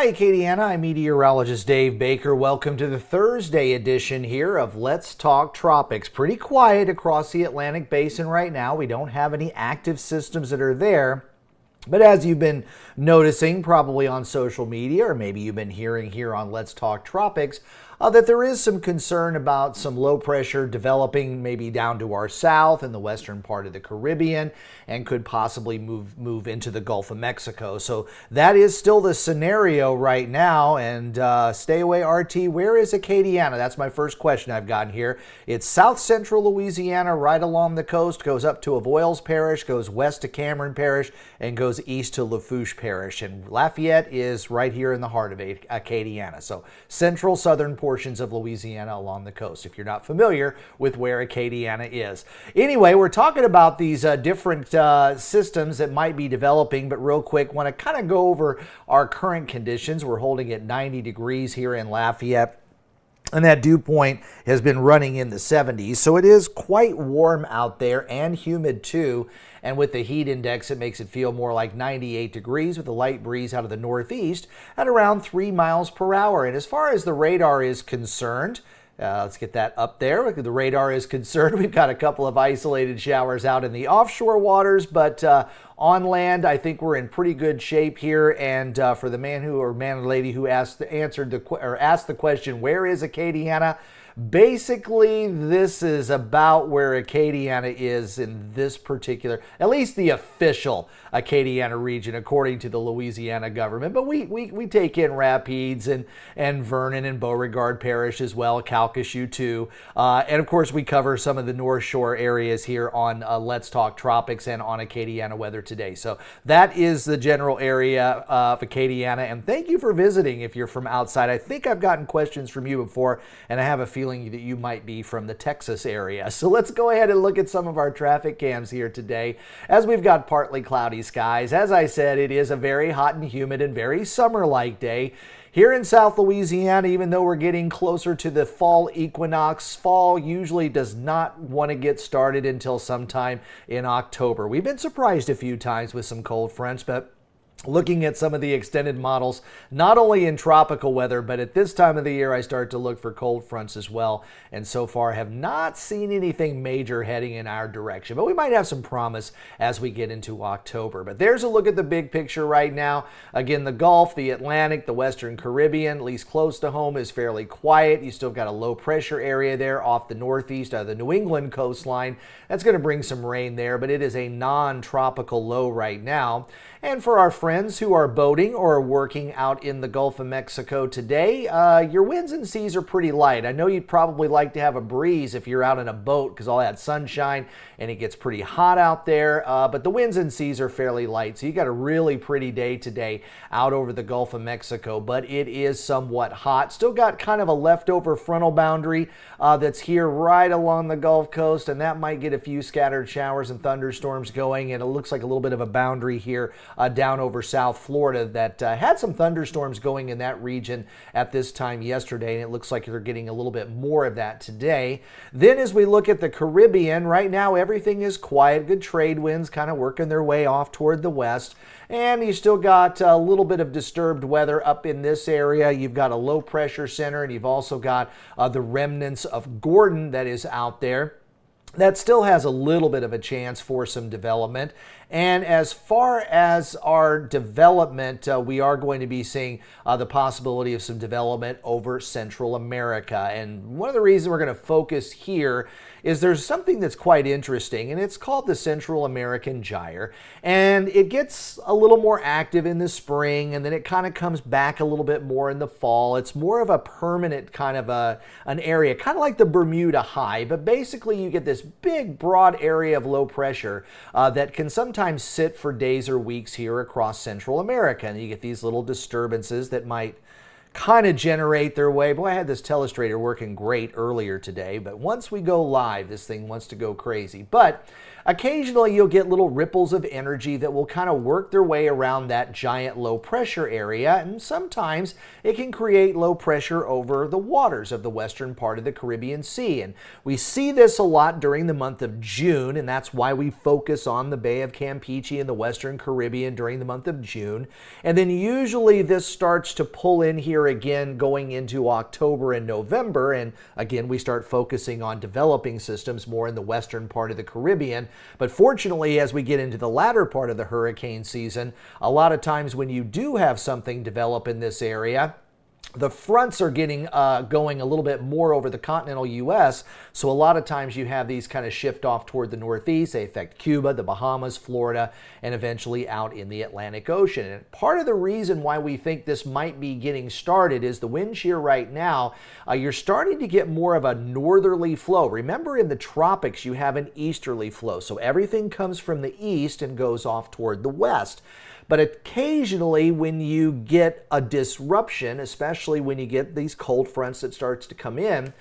Hi, Acadiana. I'm Meteorologist Dave Baker. Welcome to the Thursday edition here of Let's Talk Tropics. Pretty quiet across the Atlantic Basin right now. We don't have any active systems that are there. But as you've been noticing probably on social media, or maybe you've been hearing here on Let's Talk Tropics, that there is some concern about some low pressure developing maybe down to our south in the western part of the Caribbean and could possibly move into the Gulf of Mexico. So that is still the scenario right now. And stay away, RT. Where is Acadiana? That's my first question I've gotten here. It's south central Louisiana, right along the coast, goes up to Avoyelles Parish, goes west to Cameron Parish, and goes east to Lafourche Parish. And Lafayette is right here in the heart of Acadiana. So central southern portions of Louisiana along the coast, if you're not familiar with where Acadiana is. Anyway, we're talking about these different systems that might be developing, but real quick, want to kind of go over our current conditions. We're holding at 90 degrees here in Lafayette, and that dew point has been running in the 70s, so it is quite warm out there and humid too. And with the heat index, it makes it feel more like 98 degrees with a light breeze out of the northeast at around 3 miles per hour. And as far as the radar is concerned, let's get that up there. The radar is concerned, we've got a couple of isolated showers out in the offshore waters, but on land, I think we're in pretty good shape here. And for the man or lady who asked the question, where is Acadiana? Basically, this is about where Acadiana is in this particular, at least the official Acadiana region, according to the Louisiana government. But we take in Rapides and Vernon and Beauregard Parish as well, Calcasieu too. And of course, we cover some of the North Shore areas here on Let's Talk Tropics and on Acadiana Weather Today. So that is the general area of Acadiana. And thank you for visiting if you're from outside. I think I've gotten questions from you before, and I have a feeling that you might be from the Texas area. So let's go ahead and look at some of our traffic cams here today, as we've got partly cloudy skies. As I said, it is a very hot and humid and very summer-like day here in South Louisiana. Even though we're getting closer to the fall equinox, fall usually does not want to get started until sometime in October. We've been surprised a few times with some cold fronts, but looking at some of the extended models, not only in tropical weather, but at this time of the year, I start to look for cold fronts as well. And so far have not seen anything major heading in our direction, but we might have some promise as we get into October. But there's a look at the big picture right now. Again, the Gulf, the Atlantic, the Western Caribbean, at least close to home, is fairly quiet. You still got a low pressure area there off the northeast of the New England coastline. That's going to bring some rain there, but it is a non-tropical low right now. And for our friends who are boating or working out in the Gulf of Mexico today, your winds and seas are pretty light. I know you'd probably like to have a breeze if you're out in a boat because all that sunshine and it gets pretty hot out there, but the winds and seas are fairly light. So you got a really pretty day today out over the Gulf of Mexico, but it is somewhat hot. Still got kind of a leftover frontal boundary that's here right along the Gulf Coast, and that might get a few scattered showers and thunderstorms going, and it looks like a little bit of a boundary here down over South Florida that had some thunderstorms going in that region at this time yesterday, and it looks like they're getting a little bit more of that today. Then as we look at the Caribbean, right now everything is quiet. Good trade winds kind of working their way off toward the west, and you still got a little bit of disturbed weather up in this area. You've got a low pressure center, and you've also got the remnants of Gordon that is out there. That still has a little bit of a chance for some development. And as far as our development, we are going to be seeing the possibility of some development over Central America. And one of the reasons we're going to focus here is there's something that's quite interesting, and it's called the Central American Gyre. And it gets a little more active in the spring, and then it kind of comes back a little bit more in the fall. It's more of a permanent kind of an area, kind of like the Bermuda High, but basically you get this big, broad area of low pressure that can sometimes sit for days or weeks here across Central America. And you get these little disturbances that might kind of generate their way. Boy, I had this telestrator working great earlier today, but once we go live, this thing wants to go crazy. But occasionally you'll get little ripples of energy that will kind of work their way around that giant low pressure area, and sometimes it can create low pressure over the waters of the western part of the Caribbean Sea. And we see this a lot during the month of June, and that's why we focus on the Bay of Campeche and the Western Caribbean during the month of June. And then usually this starts to pull in here again going into October and November, and again we start focusing on developing systems more in the western part of the Caribbean. But fortunately, as we get into the latter part of the hurricane season, a lot of times when you do have something develop in this area, the fronts are getting going a little bit more over the continental U.S., so a lot of times you have these kind of shift off toward the northeast. They affect Cuba, the Bahamas, Florida, and eventually out in the Atlantic Ocean. And part of the reason why we think this might be getting started is the wind shear right now, you're starting to get more of a northerly flow. Remember, in the tropics, you have an easterly flow, so everything comes from the east and goes off toward the west. But occasionally when you get a disruption, especially when you get these cold fronts that starts to come in,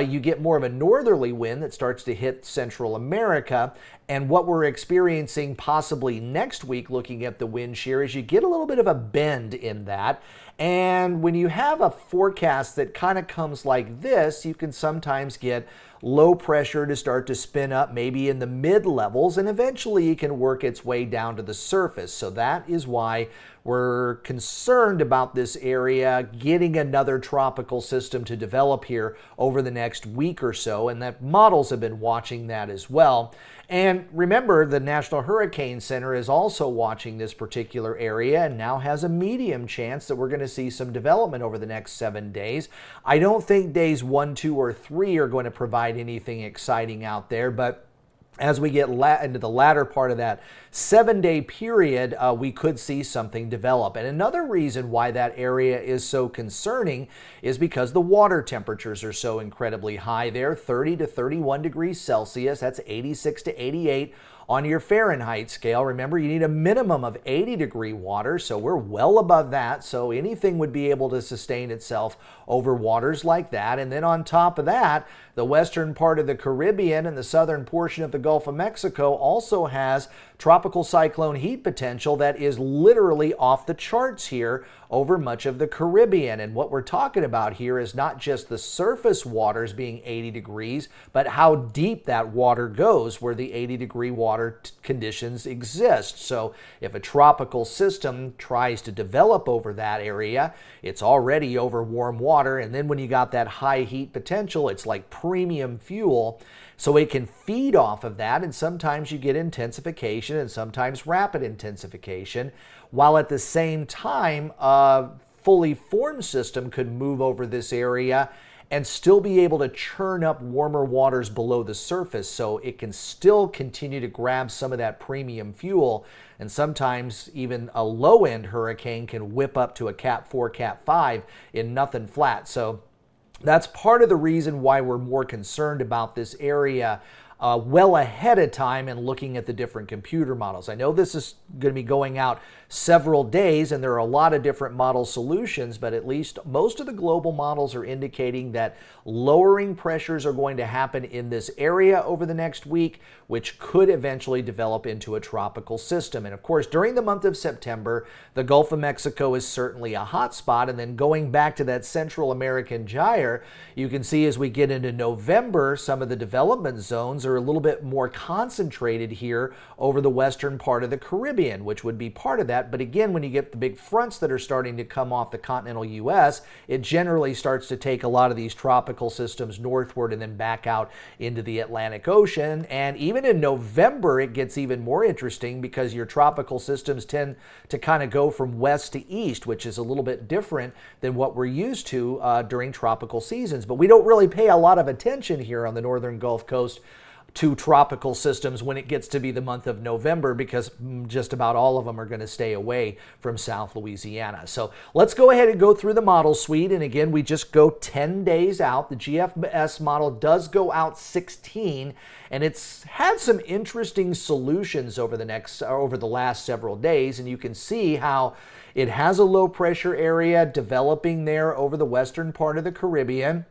you get more of a northerly wind that starts to hit Central America. And what we're experiencing possibly next week looking at the wind shear is you get a little bit of a bend in that. And when you have a forecast that kind of comes like this, you can sometimes get low pressure to start to spin up maybe in the mid levels, and eventually it can work its way down to the surface. So that is why we're concerned about this area getting another tropical system to develop here over the next week or so, and that models have been watching that as well. And remember, the National Hurricane Center is also watching this particular area and now has a medium chance that we're going to see some development over the next 7 days. I don't think days 1, 2, or 3 are going to provide anything exciting out there, but as we get into the latter part of that 7-day period, we could see something develop. And another reason why that area is so concerning is because the water temperatures are so incredibly high there, 30 to 31 degrees Celsius. That's 86 to 88 on your Fahrenheit scale. Remember, you need a minimum of 80-degree water, so we're well above that. So anything would be able to sustain itself over waters like that. And then on top of that, the western part of the Caribbean and the southern portion of the Gulf of Mexico also has tropical cyclone heat potential that is literally off the charts here over much of the Caribbean. And what we're talking about here is not just the surface waters being 80 degrees, but how deep that water goes where the 80-degree water conditions exist. So if a tropical system tries to develop over that area, it's already over warm water. And then when you got that high heat potential, it's like premium fuel. So it can feed off of that, and sometimes you get intensification and sometimes rapid intensification, while at the same time a fully formed system could move over this area and still be able to churn up warmer waters below the surface, so it can still continue to grab some of that premium fuel. And sometimes even a low-end hurricane can whip up to a Cat 4, Cat 5 in nothing flat. So that's part of the reason why we're more concerned about this area well ahead of time and looking at the different computer models. I know this is going to be going out several days and there are a lot of different model solutions, but at least most of the global models are indicating that lowering pressures are going to happen in this area over the next week, which could eventually develop into a tropical system. And of course, during the month of September, the Gulf of Mexico is certainly a hot spot. And then going back to that Central American gyre, you can see as we get into November, some of the development zones are a little bit more concentrated here over the western part of the Caribbean, which would be part of that. But again, when you get the big fronts that are starting to come off the continental U.S., it generally starts to take a lot of these tropical systems northward and then back out into the Atlantic Ocean. And even in November, it gets even more interesting because your tropical systems tend to kind of go from west to east, which is a little bit different than what we're used to during tropical seasons. But we don't really pay a lot of attention here on the northern Gulf Coast to tropical systems when it gets to be the month of November, because just about all of them are going to stay away from South Louisiana. So let's go ahead and go through the model suite. And again, we just go 10 days out. The GFS model does go out 16, and it's had some interesting solutions over the last several days. And you can see how it has a low pressure area developing there over the western part of the Caribbean,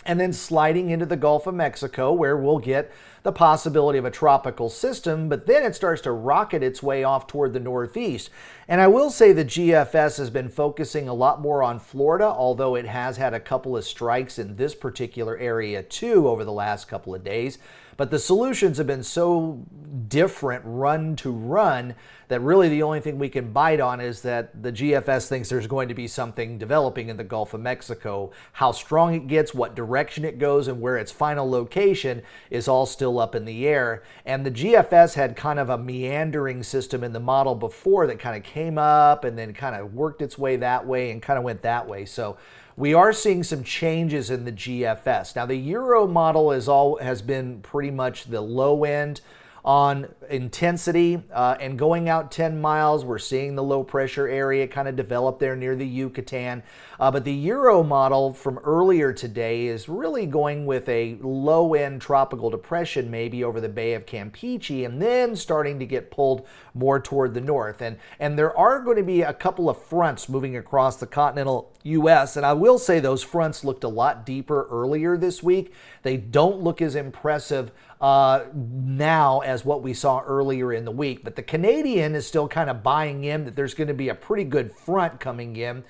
and then sliding into the Gulf of Mexico, where we'll get the possibility of a tropical system, but then it starts to rocket its way off toward the northeast. And I will say the GFS has been focusing a lot more on Florida, although it has had a couple of strikes in this particular area too over the last couple of days. But the solutions have been so different run to run that really the only thing we can bite on is that the GFS thinks there's going to be something developing in the Gulf of Mexico. How strong it gets, what direction it goes, and where its final location is all still up in the air. And the GFS had kind of a meandering system in the model before that kind of came up and then kind of worked its way that way and kind of went that way. So we are seeing some changes in the GFS. Now, the Euro model has been pretty much the low end on intensity, and going out 10 miles, we're seeing the low pressure area kind of develop there near the Yucatan. But the Euro model from earlier today is really going with a low end tropical depression, maybe over the Bay of Campeche, and then starting to get pulled more toward the north. And there are going to be a couple of fronts moving across the continental U.S. And I will say those fronts looked a lot deeper earlier this week. They don't look as impressive now as what we saw earlier in the week. But the Canadian is still kind of buying in that there's going to be a pretty good front coming in.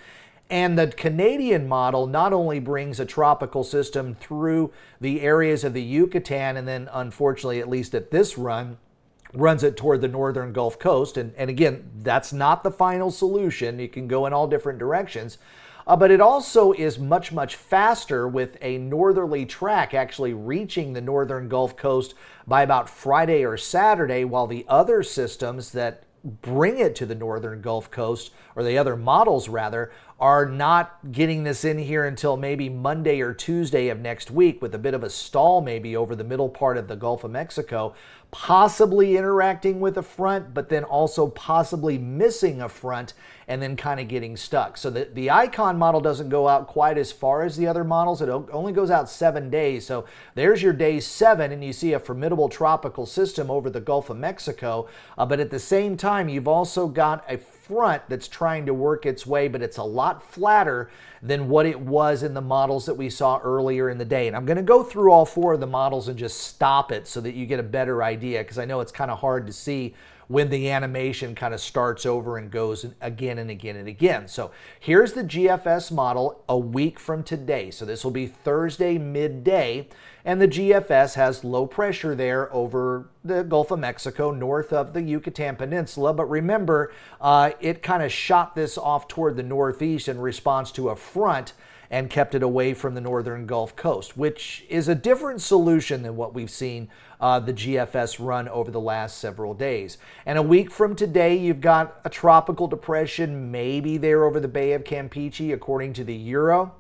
And the Canadian model not only brings a tropical system through the areas of the Yucatan, and then unfortunately, at least at this run, runs it toward the northern Gulf Coast. And again, that's not the final solution. You can go in all different directions. But it also is much, much faster, with a northerly track actually reaching the northern Gulf Coast by about Friday or Saturday, while the other systems that bring it to the northern Gulf Coast, or the other models rather, are not getting this in here until maybe Monday or Tuesday of next week, with a bit of a stall maybe over the middle part of the Gulf of Mexico, possibly interacting with a front, but then also possibly missing a front and then kind of getting stuck. So the Icon model doesn't go out quite as far as the other models. It only goes out 7 days. So there's your day 7, and you see a formidable tropical system over the Gulf of Mexico. But at the same time, you've also got a front that's trying to work its way, but it's a lot flatter than what it was in the models that we saw earlier in the day. And I'm going to go through all 4 of the models and just stop it so that you get a better idea, because I know it's kind of hard to see when the animation kind of starts over and goes again and again and again. So here's the GFS model a week from today. So this will be Thursday midday, and the GFS has low pressure there over the Gulf of Mexico, north of the Yucatan Peninsula. But remember, it kind of shot this off toward the northeast in response to a front and kept it away from the northern Gulf Coast, which is a different solution than what we've seen the GFS run over the last several days. And a week from today, you've got a tropical depression maybe there over the Bay of Campeche, according to the Euro.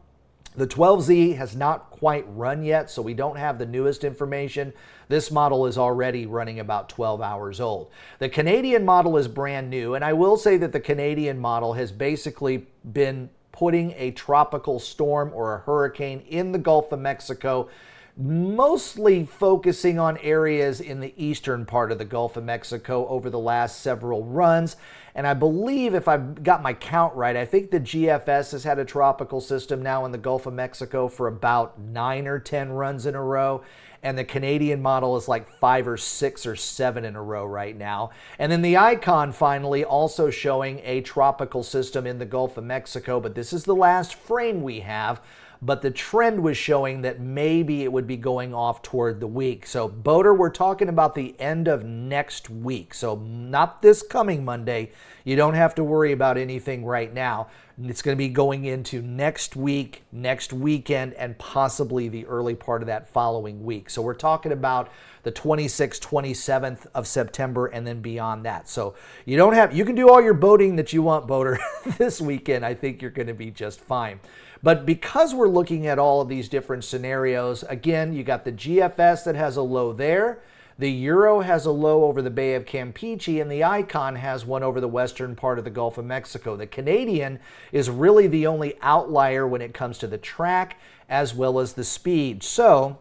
The 12Z has not quite run yet, so we don't have the newest information. This model is already running about 12 hours old. The Canadian model is brand new, and I will say that the Canadian model has basically been putting a tropical storm or a hurricane in the Gulf of Mexico, mostly focusing on areas in the eastern part of the Gulf of Mexico over the last several runs. And I believe, if I've got my count right, I think the GFS has had a tropical system now in the Gulf of Mexico for about 9 or 10 runs in a row. And the Canadian model is like 5 or 6 or 7 in a row right now. And then the Icon finally also showing a tropical system in the Gulf of Mexico, but this is the last frame we have. But the trend was showing that maybe it would be going off toward the week. So boater, we're talking about the end of next week. So not this coming Monday. You don't have to worry about anything right now. It's going to be going into next week, next weekend, and possibly the early part of that following week. So we're talking about the 26th, 27th of September, and then beyond that. So you can do all your boating that you want, boater, this weekend. I think you're going to be just fine. But because we're looking at all of these different scenarios, again, you got the GFS that has a low there. The Euro has a low over the Bay of Campeche, and the Icon has one over the western part of the Gulf of Mexico. The Canadian is really the only outlier when it comes to the track as well as the speed. So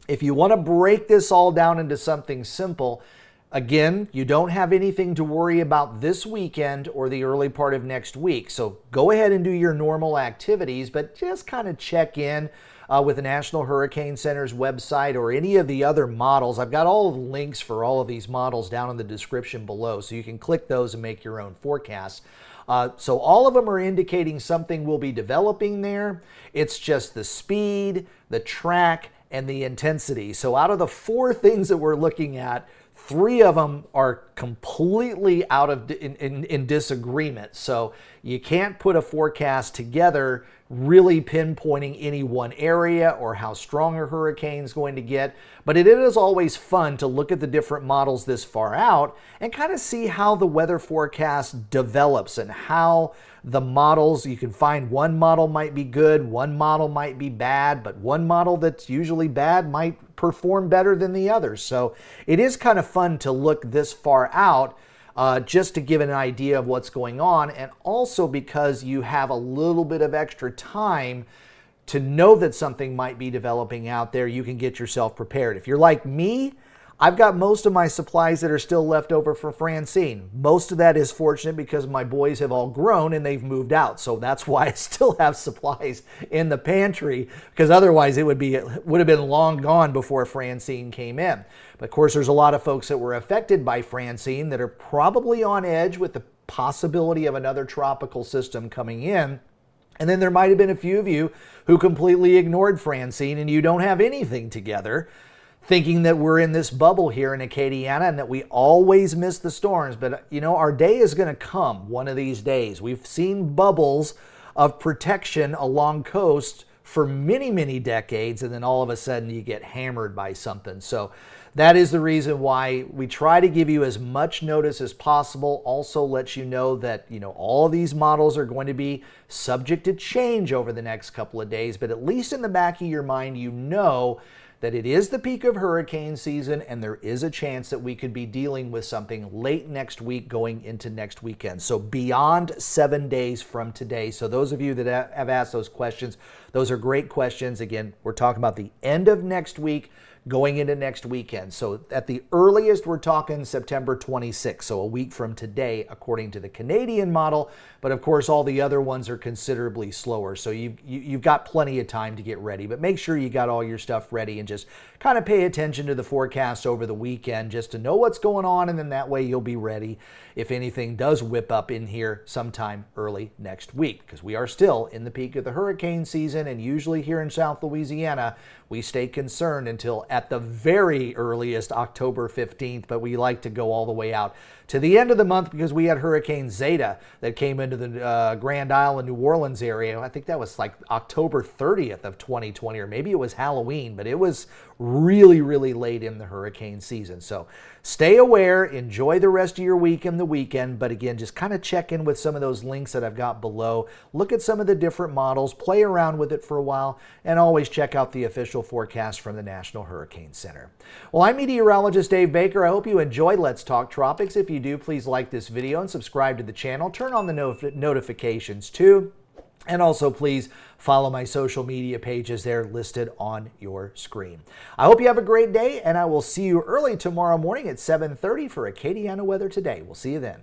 if you want to break this all down into something simple, again, you don't have anything to worry about this weekend or the early part of next week. So go ahead and do your normal activities, but just kind of check in with the National Hurricane Center's website or any of the other models. I've got all of the links for all of these models down in the description below, so you can click those and make your own forecasts. So all of them are indicating something will be developing there. It's just the speed, the track, and the intensity. So out of the 4 things that we're looking at, 3 of them are completely out of in disagreement. So you can't put a forecast together really pinpointing any one area or how strong a hurricane is going to get. But it is always fun to look at the different models this far out and kind of see how the weather forecast develops and how the models, you can find one model might be good, one model might be bad, but one model that's usually bad might perform better than the others. So it is kind of fun to look this far out just to give an idea of what's going on, and also because you have a little bit of extra time to know that something might be developing out there, you can get yourself prepared. If you're like me, I've got most of my supplies that are still left over for Francine. Most of that is fortunate because my boys have all grown and they've moved out. So that's why I still have supplies in the pantry, because otherwise it would have been long gone before Francine came in. But of course, there's a lot of folks that were affected by Francine that are probably on edge with the possibility of another tropical system coming in. And then there might have been a few of you who completely ignored Francine and you don't have anything together, thinking that we're in this bubble here in Acadiana and that we always miss the storms. But you know, our day is going to come one of these days. We've seen bubbles of protection along coast for many, many decades, and then all of a sudden you get hammered by something. So that is the reason why we try to give you as much notice as possible. Also let you know that, you know, all of these models are going to be subject to change over the next couple of days, but at least in the back of your mind, you know that it is the peak of hurricane season and there is a chance that we could be dealing with something late next week going into next weekend. So beyond 7 days from today. So those of you that have asked those questions, those are great questions. Again, we're talking about the end of next week going into next weekend. So at the earliest, we're talking September 26th, so a week from today, according to the Canadian model. But of course, all the other ones are considerably slower. So you've got plenty of time to get ready, but make sure you got all your stuff ready and just kind of pay attention to the forecast over the weekend just to know what's going on. And then that way you'll be ready if anything does whip up in here sometime early next week, because we are still in the peak of the hurricane season. And usually here in South Louisiana, we stay concerned until at the very earliest October 15th, but we like to go all the way out to the end of the month because we had Hurricane Zeta that came into the Grand Isle and New Orleans area. I think that was like October 30th of 2020, or maybe it was Halloween, but it was really, really late in the hurricane season. So stay aware, enjoy the rest of your week and the weekend, but again, just kind of check in with some of those links that I've got below. Look at some of the different models, play around with it for a while, and always check out the official forecast from the National Hurricane Center. Well, I'm Meteorologist Dave Baker. I hope you enjoyed Let's Talk Tropics. If you do, please like this video and subscribe to the channel. Turn on the notifications too. And also please follow my social media pages there listed on your screen. I hope you have a great day, and I will see you early tomorrow morning at 7:30 for Acadiana Weather Today. We'll see you then.